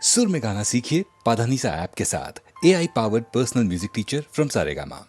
सुर में गाना सीखिए पाधानीसा ऐप के साथ। AI powered personal music teacher from Saregama.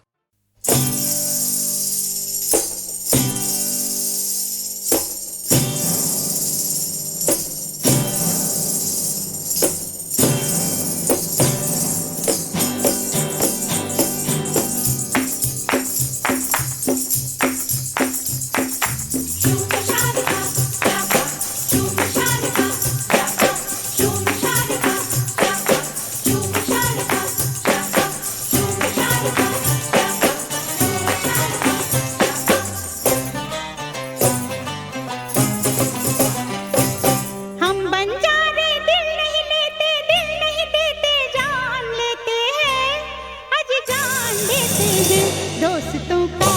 दोस्तों का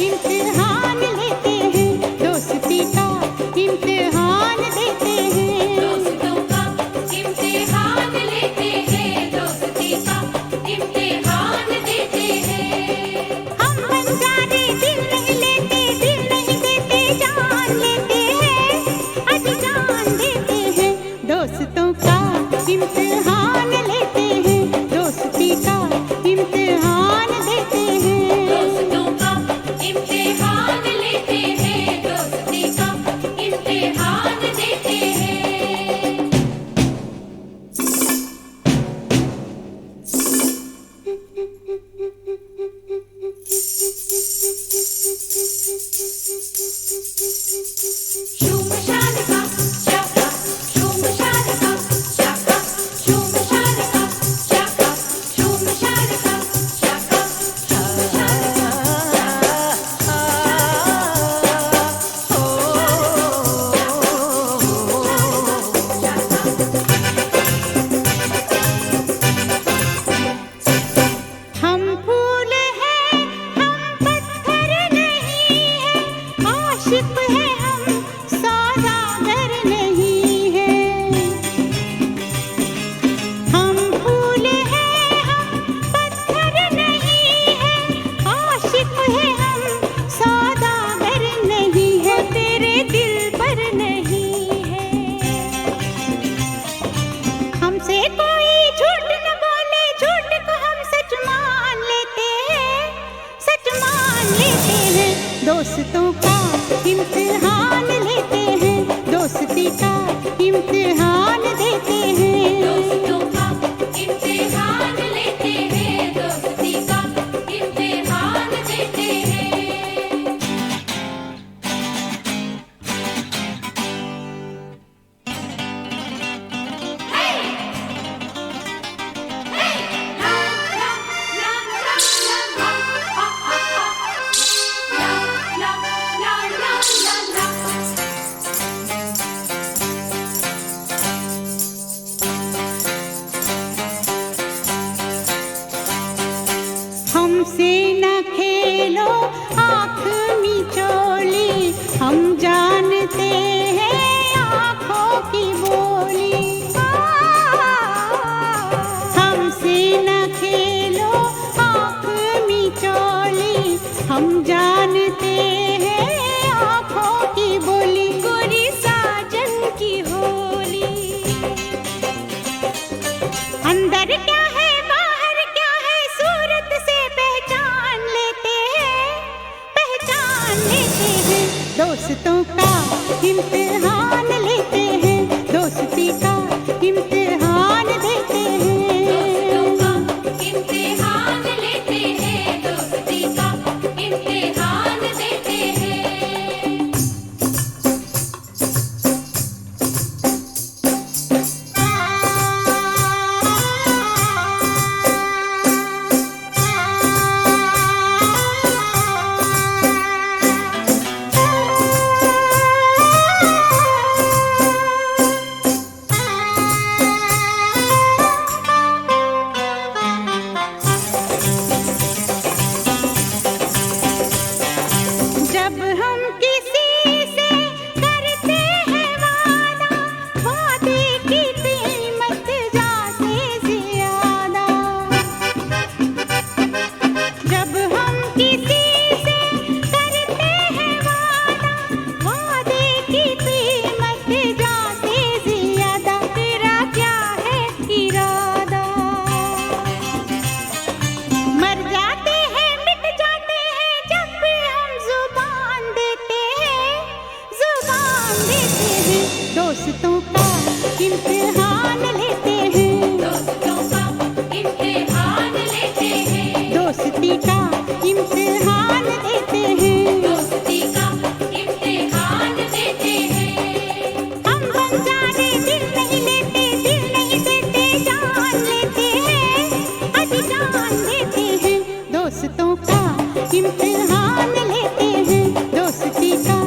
इम्तिहान लेते हैं, दोस्ती का इम्तिहान देते हैं। दोस्तों का इम्तिहान लेते हैं, दोस्ती का इम्तिहान देते हैं। हम बंजारे दिल नहीं लेते, दिल नहीं देते, जान लेते हैं, आज जान देते हैं। दोस्तों का इम्तिहान लेते हैं, दोस्ती का इम्तिहान देते हैं। दोस्तों का इम्तिहान लेते हैं, दोस्ती का इम्तिहान देते हैं। शूम शालिका शाका, शूम शालिका शाका, शूम शालिका शाका, शूम शालिका शाका, शूम शालिका हम फूल हैं, हम पत्थर नहीं हैं, आशिक हैं हम, सौदागर नहीं हैं। हम फूल हैं, हम पत्थर नहीं हैं, आशिक हैं हम, सौदागर नहीं है, तेरे दिल पर नहीं है। हमसे कोई झूठ न बोले, झूठ को हम सच मान लेते हैं, सच मान लेते हैं। दोस्तों का इम्तिहान लेते हैं, दोस्ती का इम्तिहान देते हैं। दोस्तों का इम्तिहान लेते हैं, दोस्ती का इम्तिहान देते हैं। इम्तिहान लेते हैं, दोस्तों का इम्तिहान लेते हैं, दोस्ती का इम्तिहान देते हैं। दोस्ती का इम्तिहान देते हैं। हम बन जाने दिल नहीं लेते, दिल नहीं देते, जान लेते हैं, अभी जान देते हैं। दोस्तों का इम्तिहान लेते हैं, दोस्ती का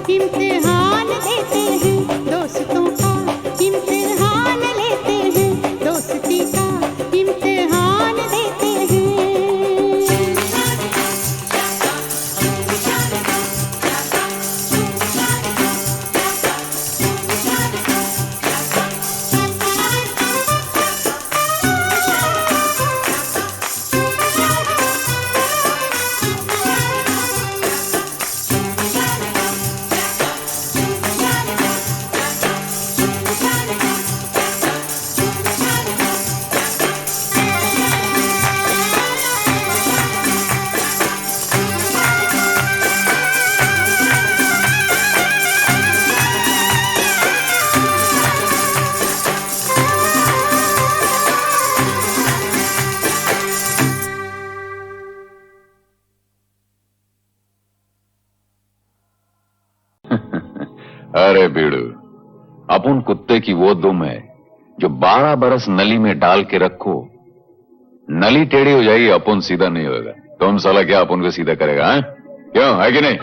इम्तिहान देते हैं, दोस्तों का इम्तिहान लेते हैं, दोस्ती का इम्तिहान देते हैं। अरे बीड़ू, अपन कुत्ते की वो दुम है जो 12 बरस नली में डाल के रखो, नली टेढ़ी हो जाएगी, अपन सीधा नहीं होगा। तुम साला क्या अपन को सीधा करेगा? हैं? क्यों, है कि नहीं?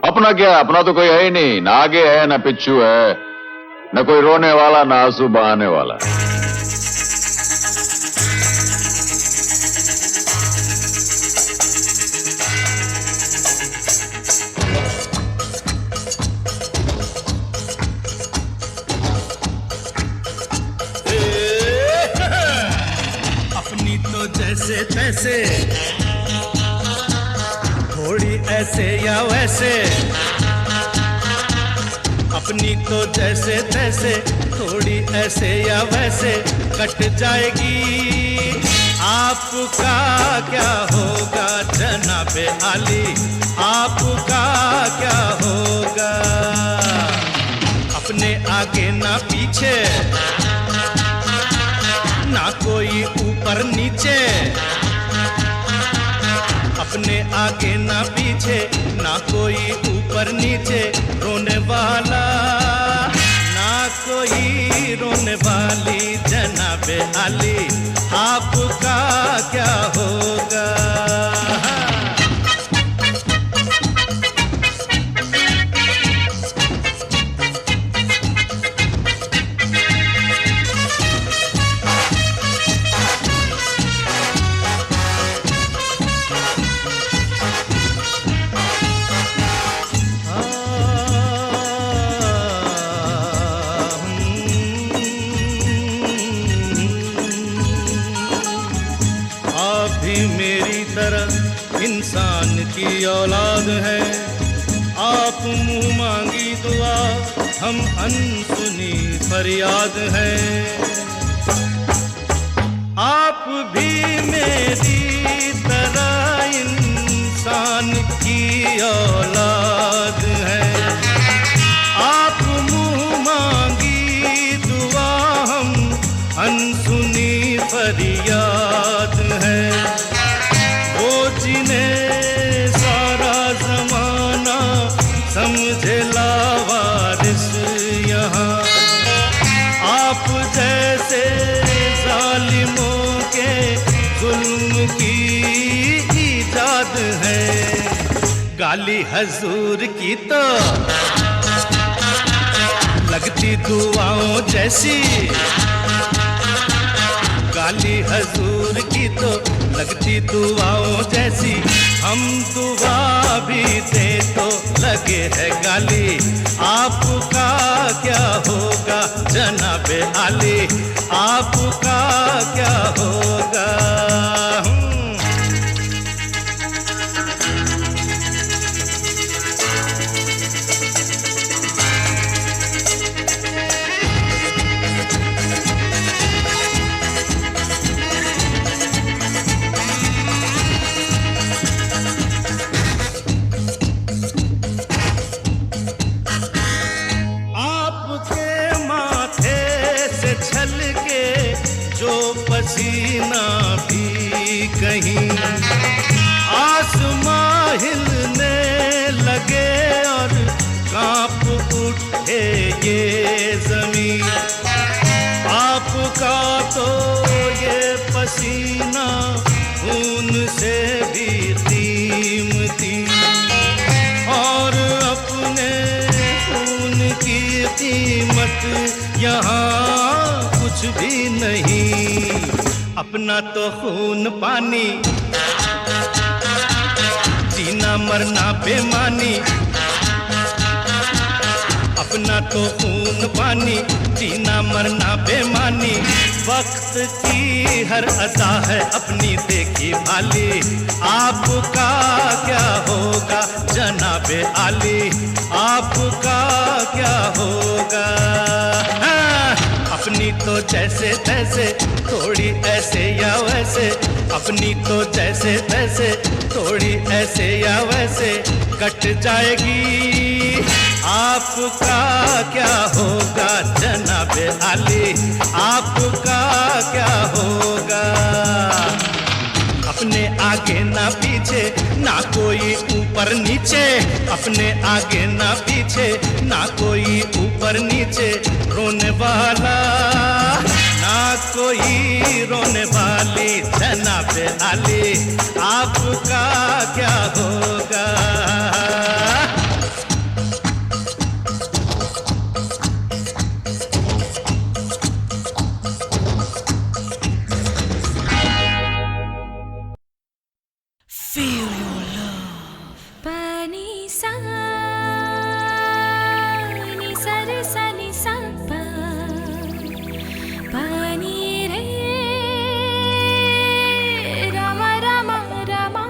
अपना क्या, अपना तो कोई है ही नहीं, ना आगे है ना पिछू है, न कोई रोने वाला ना आंसू बहाने वाला। अपनी तो जैसे तैसे, थोड़ी ऐसे या वैसे, अपनी तो जैसे तैसे, थोड़ी ऐसे या वैसे कट जाएगी। आपका क्या होगा जनाबे आली, आपका क्या होगा? अपने आगे ना पीछे, ना कोई ऊपर नीचे, अपने आगे ना पीछे, ना कोई ऊपर नीचे, रोने वाला ना कोई रोने वाली जनाबे आली, आपका क्या होगा? मेरी तरह इंसान की औलाद है, आप मुंह मांगी दुआ, हम अनसुनी फरियाद है। आप भी मेरी तरह इंसान की औलाद है, आप मुंह मांगी दुआ, हम अनसुनी फरियाद है। वो जिन्हें सारा जमाना समझे लावारिस यहाँ, आप जैसे जालिमों के जुल्म की ईजाद है। गाली हजूर की तो लगती दुआओं जैसी, गाली हजूर की तो लगती दुआओं जैसी, हम दुआ भी दे तो लगे है गाली, आपका क्या होगा जनाबे आली, आपका क्या होगा? आपके छलके जो पसीना भी कहीं, आसमां हिलने लगे और कांप उठे ये जमीन। आपका तो ये पसीना खून से भी कीमती, और अपने खून की कीमत यहाँ कुछ भी नहीं। अपना तो खून पानी, जीना मरना बेमानी। अपना तो खून पानी, जीना मरना बेमानी। वक्त की हर अदा है अपनी देखी भाली। आपका क्या होगा जनाबे आली, आपका क्या होगा? हाँ, अपनी तो जैसे तैसे, थोड़ी ऐसे या वैसे। अपनी तो जैसे तैसे, थोड़ी ऐसे या वैसे कट जाएगी। आपका क्या होगा जनाबे आली, आपका क्या होगा? अपने आगे ना पीछे, ना कोई ऊपर नीचे। अपने आगे ना पीछे, ना कोई ऊपर नीचे। रोने वाला ना कोई रोने वाली, जनाबे आली आपका क्या होगा? पनिसा नि सर सनि सप पनि रे रम रम रमा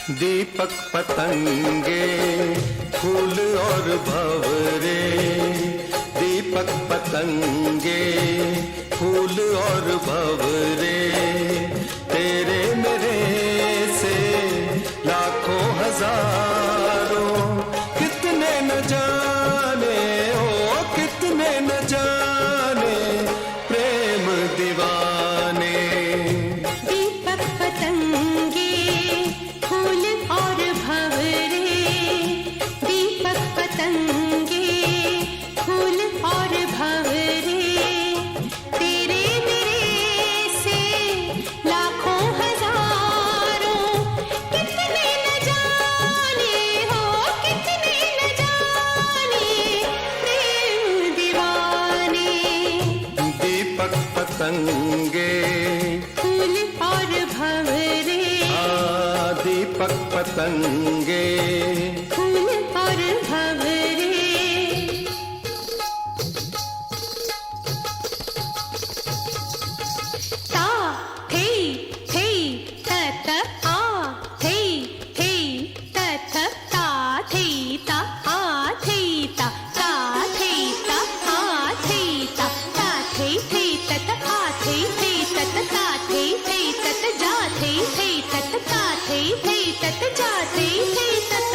दीपक पतंगे फूल और भंवरे, दीपक पतंगे फूल और भंवरे, तेरे मेरे से लाखों हजारों, कितने न जाने हो कितने न जाने प्रेम दीवाने। दीपक पतंगे फूल और भंवरे, दीपक पतंगे फूल और भंवरे, तेरे मेरे से लाखों हजारों, कितने न जाने हो कितने न जाने प्रेम दीवाने। दीपक पतंगे फूल और भंवरे, दीपक पतंगे फूल और भंवरे। ता थे त त आ थे त थ ता थे ता आ थे ता ता थे ता आ थे ता ता थे त त आ थे त त ता थे त त जा थे त त ता थे त त जा थे त त।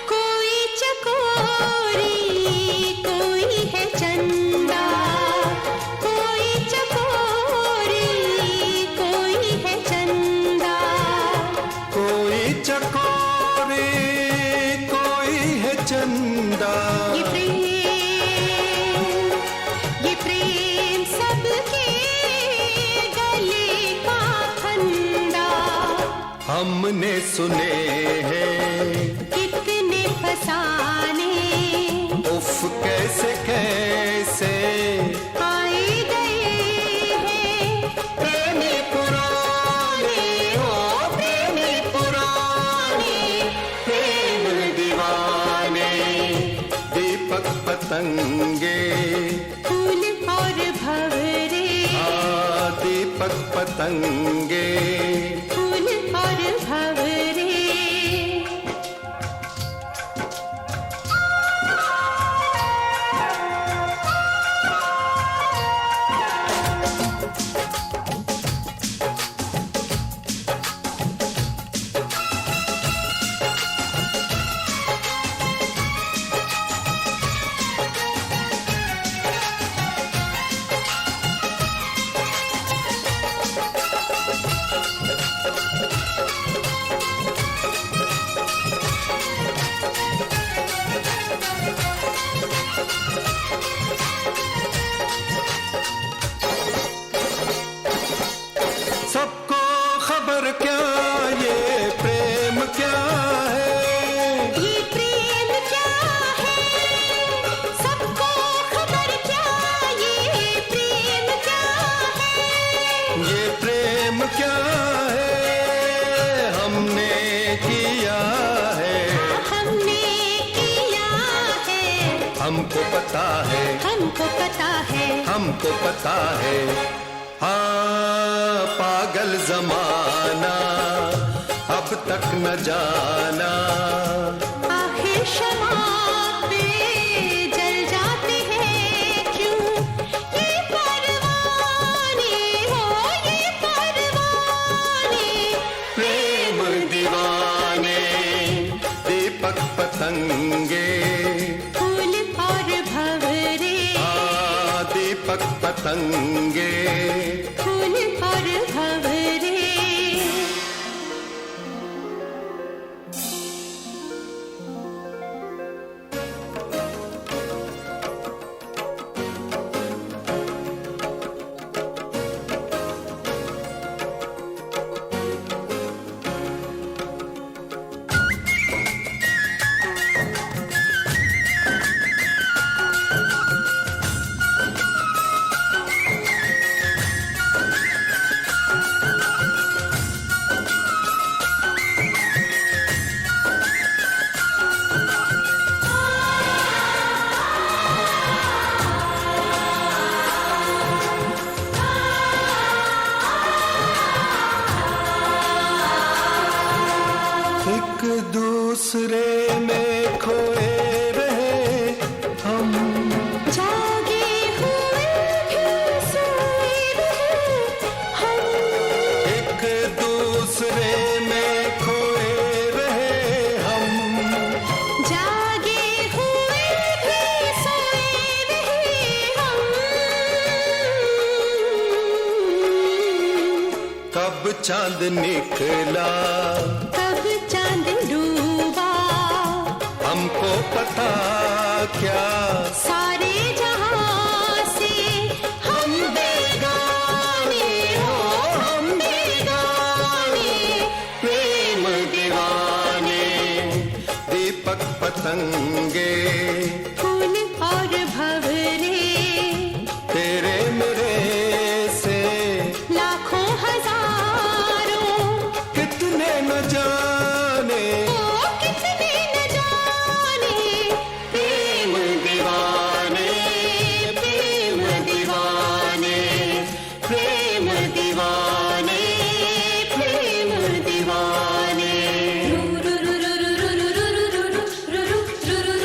कोई चकोरी कोई है चंदा, कोई चकोरी कोई है चंदा, कोई चकोरे कोई है चंदा। ये प्रेम सबके गले का फंदा, हमने सुने हैं कितने फसाने उफ कैसे कैसे आए गए हैं प्रेमी पुराने हो प्रेमी पुराने प्रेम दीवाने। दीपक पतंगे फूल और भंवरे, दीपक पतंगे फूल और भंवरे। सबको खबर क्या ये प्रेम क्या है, ये प्रेम क्या है, सबको खबर क्या ये प्रेम क्या है, ये प्रेम क्या है हमने किया है, हमने किया है, हमको पता है हमको पता है, हमको पता है। हाँ पागल जमाना अब तक न जाना, आखिर शमा पे जल जाते हैं क्यों ये परवाने हो ये परवाने। प्रेम दीवाने। दीपक पतंगे फूल और भंवरे, दीपक पतंगे फूल और भंवरे। एक दूसरे में खोए रहे हम, जागे हुए भी सोए रहे हम, एक दूसरे में खोए रहे हम, जागे हुए भी सोए रहे हम। कब चांद निकला कब चांद डूबा, हमको पता क्या, सारे जहां से हम बेगाने हो, हम बेगाने। प्रेम दीवाने दीपक पतंगे, फूल और भंवरे तेरे मेरे से लाखों हजारों, कितने न जाने, ओ कितने न जाने। प्रेम दीवाने, प्रेम दीवाने, प्रेम दीवाने, प्रेम दीवाने। रू रू रू रू रू रू रू रू रू रू रू रू रू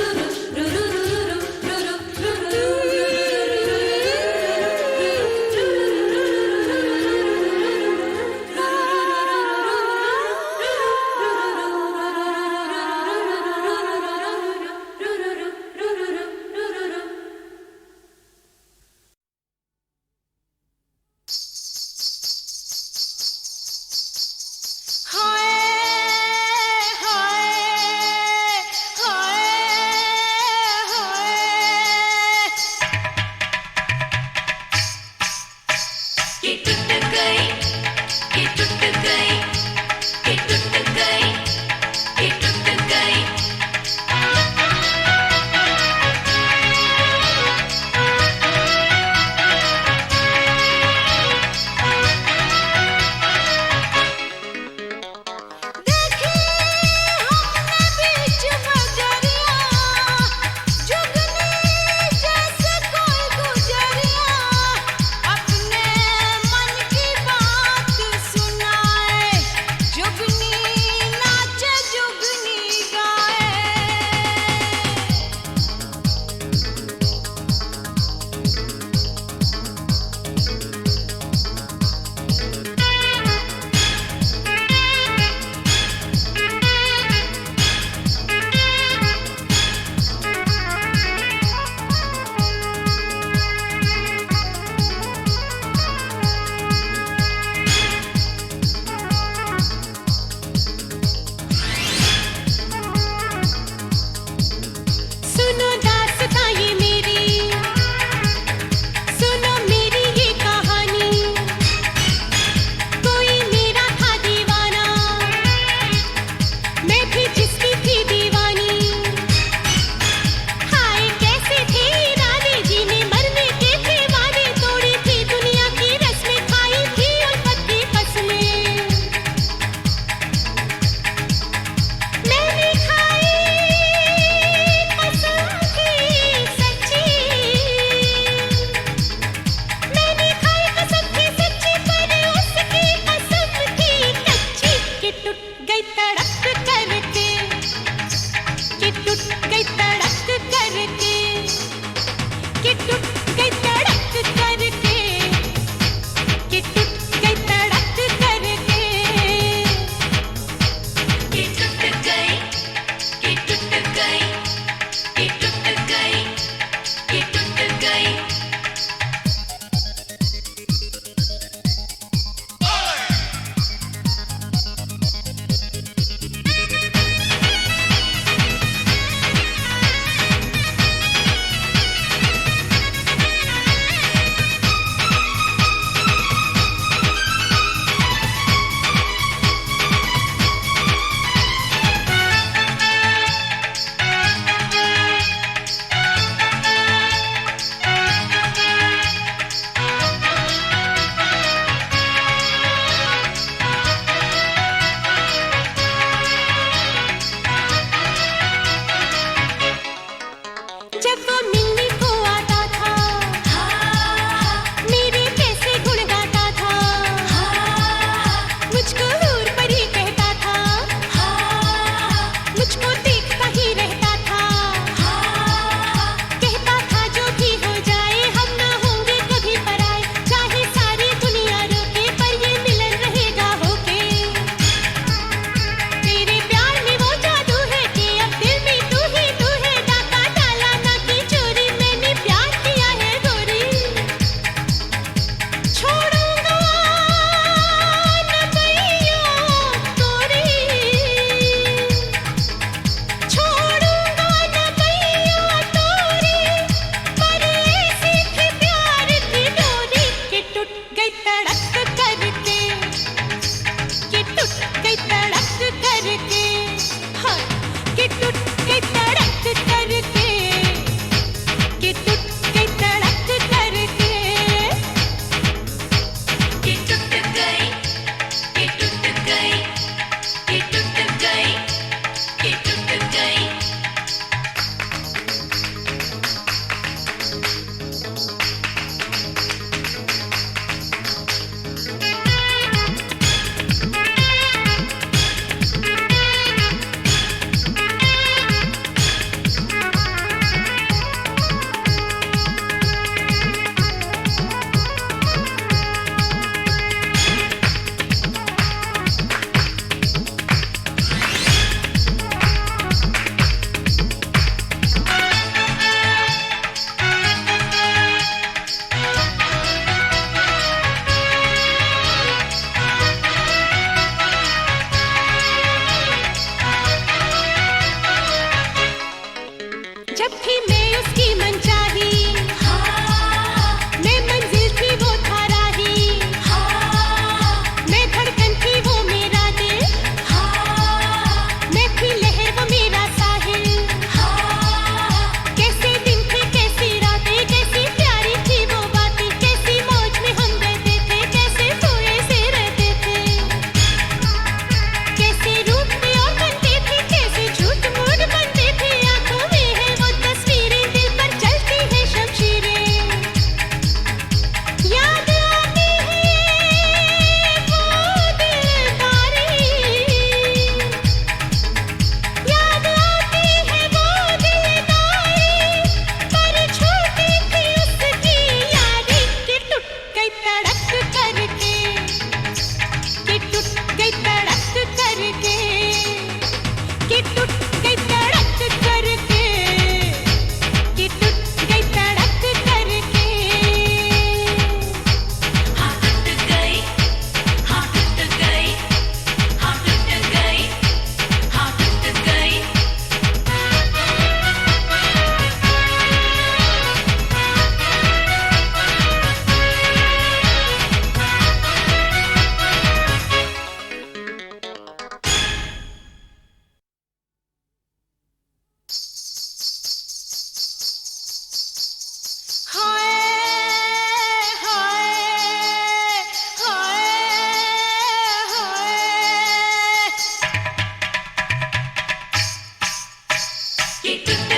टूटे